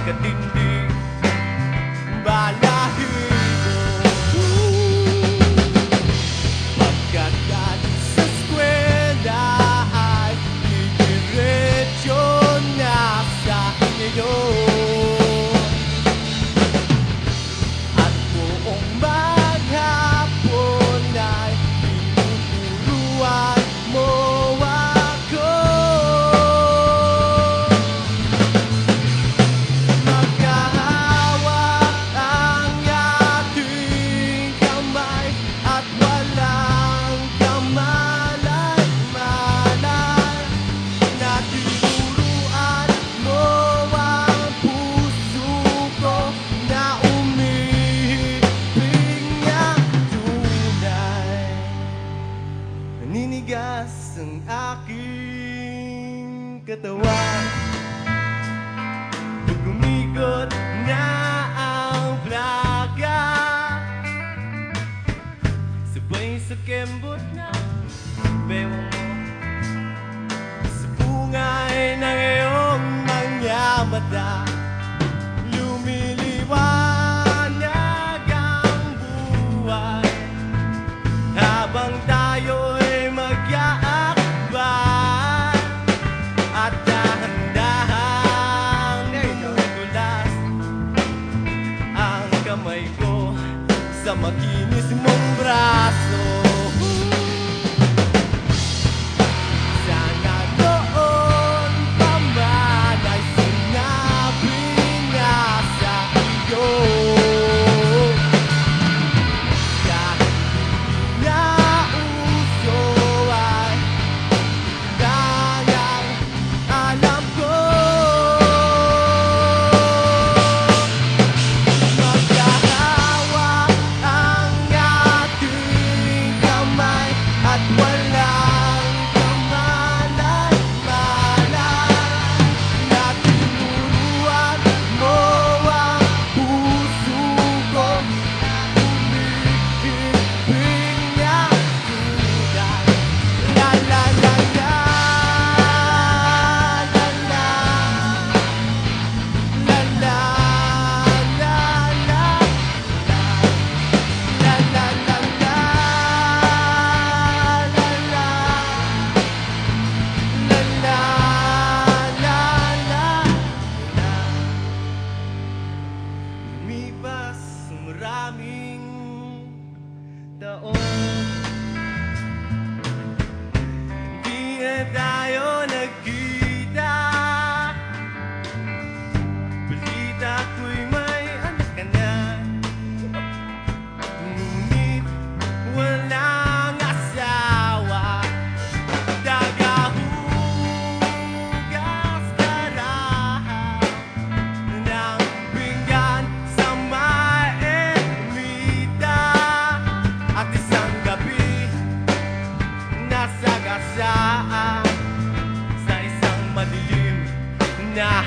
katinding balahibo. Pagkagaling sa eskwela ay didiretso na sa inyo. At buong maghapon ay tinuturuan mo ako. Magkahawak ang ating kamay at walang kamalay-malay. Naturuan mo ang puso ko na umihiping ang tunay. Naninigas ang aking katawan pag umikot na ang plaga. Sabay sa kembot na bewang mo sa bungay ng iyong mga mata. Lumiliwanag ang buhay habang tayo'y mag-aakbay. At dahan-dahang nagulas ang kamay ko sa makinis mong braso. Sana noon pa man ay sinabi na sa iyo, kahit hindi na uso ay kayang alam ko. Magkahawak ang ating kamay at walang kamalay-malay. Naturuan mo ang puso ko na umihiping ang tunay. La la la la, la la, la la, la la, la la la la, la la, la la, la. Lumipas ang maraming taon, di na tayo nagkita. Balita ko'y may anak ka na, ngunit walang asawa. Tagahugas karahaw ng pinggan sa maermita. At isang gabi nasagasaan sa isang madilim na